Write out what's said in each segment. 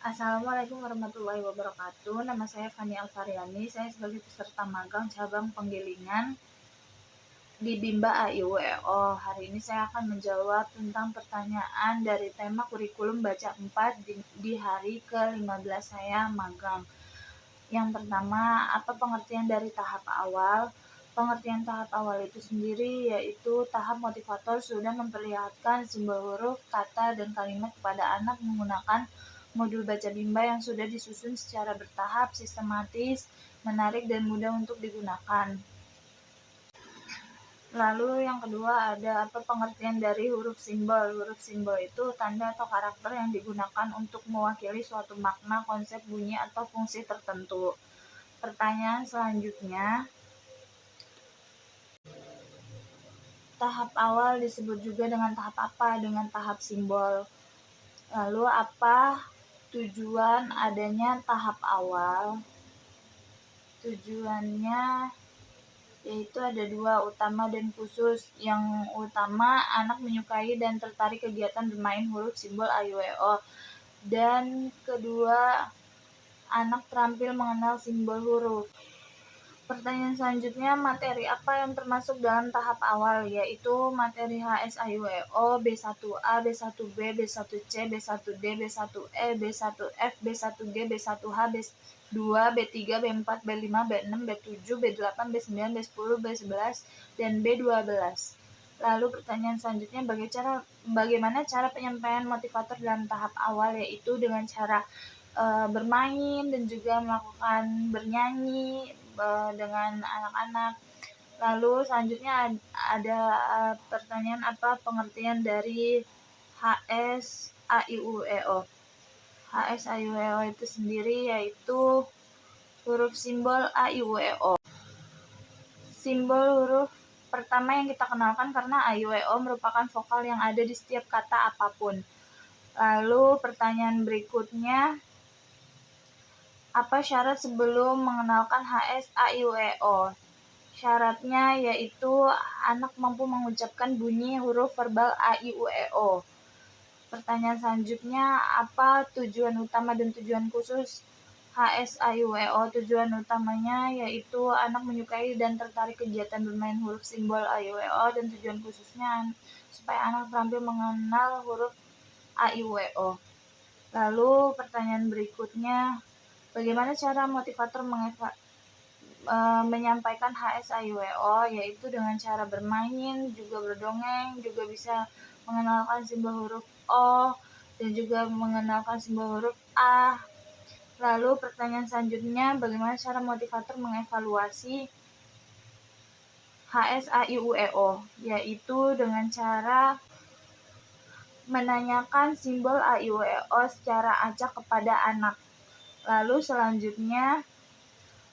Assalamualaikum warahmatullahi wabarakatuh. Nama saya Fani Alfariani. Saya sebagai peserta magang cabang penggilingan di Bimba AIUEO. Hari ini saya akan menjawab tentang pertanyaan dari tema kurikulum baca 4 di hari ke-15 saya magang. Yang pertama, apa pengertian dari tahap awal? Pengertian tahap awal itu sendiri yaitu tahap motivator sudah memperlihatkan simbol huruf, kata, dan kalimat kepada anak menggunakan modul baca Bimba yang sudah disusun secara bertahap, sistematis, menarik, dan mudah untuk digunakan. Lalu yang kedua ada apa pengertian dari huruf simbol. Huruf simbol itu tanda atau karakter yang digunakan untuk mewakili suatu makna, konsep, bunyi, atau fungsi tertentu. Pertanyaan selanjutnya, tahap awal disebut juga dengan tahap apa? Dengan tahap simbol. Lalu apa tujuan adanya tahap awal? Tujuannya yaitu ada dua, utama dan khusus. Yang utama, anak menyukai dan tertarik kegiatan bermain huruf simbol AIUEO. Dan kedua, anak terampil mengenal simbol huruf. Pertanyaan selanjutnya, materi apa yang termasuk dalam tahap awal? Yaitu materi HSAIUEO, B1A, B1B, B1C, B1D, B1E, B1F, B1G, B1H, B2, B3, B4, B5, B6, B7, B8, B9, B10, B11, dan B12. Lalu pertanyaan selanjutnya, bagaimana cara penyampaian motivator dalam tahap awal? Yaitu dengan cara bermain dan juga melakukan bernyanyi dengan anak-anak. Lalu selanjutnya ada pertanyaan apa pengertian dari HSAIUEO. HSAIUEO itu sendiri yaitu huruf simbol AIUEO. Simbol huruf pertama yang kita kenalkan karena AIUEO merupakan vokal yang ada di setiap kata apapun. Lalu pertanyaan berikutnya, apa syarat sebelum mengenalkan HSAIUEO? Syaratnya yaitu anak mampu mengucapkan bunyi huruf verbal AIUEO. Pertanyaan selanjutnya, apa tujuan utama dan tujuan khusus HSAIUEO? Tujuan utamanya yaitu anak menyukai dan tertarik kegiatan bermain huruf simbol AIUEO, dan tujuan khususnya supaya anak terampil mengenal huruf AIUEO. Lalu pertanyaan berikutnya, bagaimana cara motivator menyampaikan HSAIUEO? Yaitu dengan cara bermain, juga berdongeng, juga bisa mengenalkan simbol huruf O, dan juga mengenalkan simbol huruf A. Lalu pertanyaan selanjutnya, bagaimana cara motivator mengevaluasi HSAIUEO? Yaitu dengan cara menanyakan simbol AIUEO secara acak kepada anak. Lalu selanjutnya,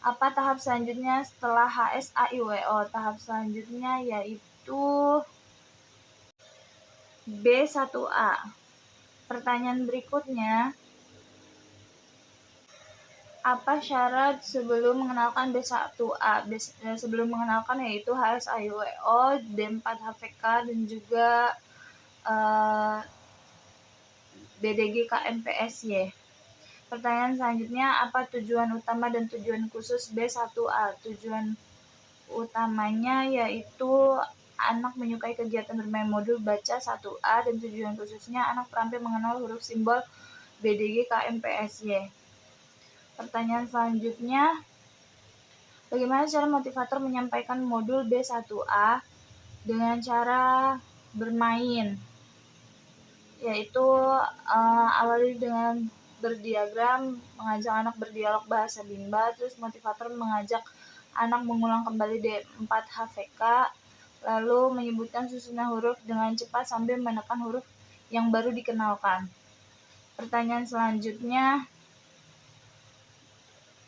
apa tahap selanjutnya setelah HSAIUEO? Tahap selanjutnya yaitu B1A. Pertanyaan berikutnya, apa syarat sebelum mengenalkan B1A? Sebelum mengenalkan yaitu HSAIUEO, D4HVK, dan juga BDG KMPSY. Pertanyaan selanjutnya, apa tujuan utama dan tujuan khusus B1A? Tujuan utamanya yaitu anak menyukai kegiatan bermain modul baca 1A, dan tujuan khususnya anak terampil mengenal huruf simbol BDG KMPSY. Pertanyaan selanjutnya, bagaimana cara motivator menyampaikan modul B1A? Dengan cara bermain, yaitu awali dengan berdiagram, mengajak anak berdialog bahasa Bimba, terus motivator mengajak anak mengulang kembali D4HVK, lalu menyebutkan susunan huruf dengan cepat sambil menekan huruf yang baru dikenalkan. Pertanyaan selanjutnya,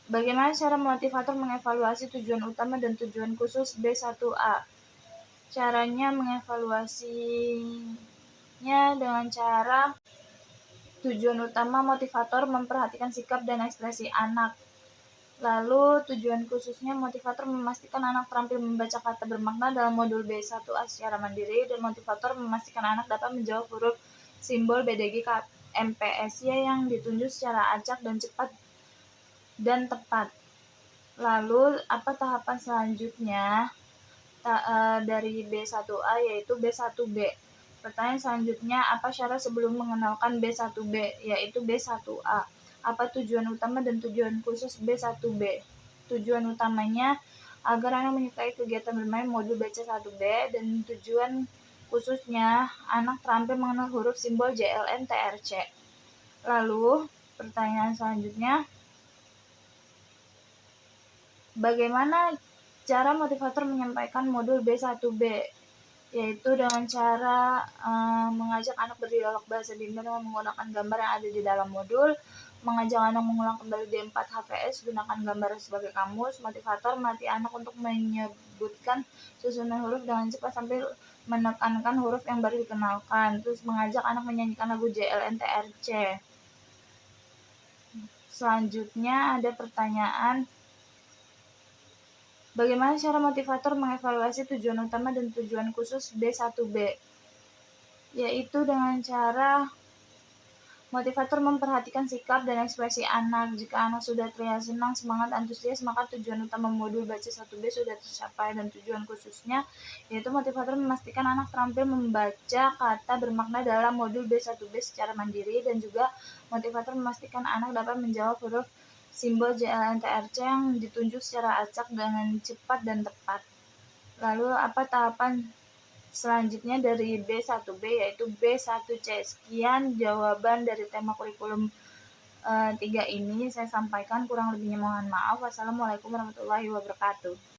bagaimana cara motivator mengevaluasi tujuan utama dan tujuan khusus B1A? Caranya mengevaluasinya dengan cara tujuan utama, motivator memperhatikan sikap dan ekspresi anak. Lalu tujuan khususnya, motivator memastikan anak terampil membaca kata bermakna dalam modul B1A secara mandiri, dan motivator memastikan anak dapat menjawab huruf simbol BDG MPSY yang ditunjuk secara acak dan cepat dan tepat. Lalu apa tahapan selanjutnya dari B1A yaitu B1B. Pertanyaan selanjutnya, apa syarat sebelum mengenalkan B1B, yaitu B1A. Apa tujuan utama dan tujuan khusus B1B? Tujuan utamanya agar anak menyukai kegiatan bermain modul baca 1B, dan tujuan khususnya anak terampil mengenal huruf simbol JLN TRC. Lalu pertanyaan selanjutnya, bagaimana cara motivator menyampaikan modul B1B? Yaitu dengan cara mengajak anak berdialog bahasa Bima dengan menggunakan gambar yang ada di dalam modul, mengajak anak mengulang kembali D4 HVS, gunakan gambar sebagai kamus, motivator melatih anak untuk menyebutkan susunan huruf dengan cepat sambil menekankan huruf yang baru dikenalkan, terus mengajak anak menyanyikan lagu JLNTRC. Selanjutnya ada pertanyaan, bagaimana cara motivator mengevaluasi tujuan utama dan tujuan khusus B1B? Yaitu dengan cara motivator memperhatikan sikap dan ekspresi anak. Jika anak sudah terlihat senang, semangat, antusias, maka tujuan utama modul baca 1B sudah tercapai, dan tujuan khususnya yaitu motivator memastikan anak terampil membaca kata bermakna dalam modul B1B secara mandiri, dan juga motivator memastikan anak dapat menjawab huruf simbol JLNTRC yang ditunjuk secara acak dengan cepat dan tepat. Lalu apa tahapan selanjutnya dari B1B yaitu B1C. Sekian jawaban dari tema kurikulum 3 ini saya sampaikan, kurang lebihnya mohon maaf. Wassalamualaikum warahmatullahi wabarakatuh.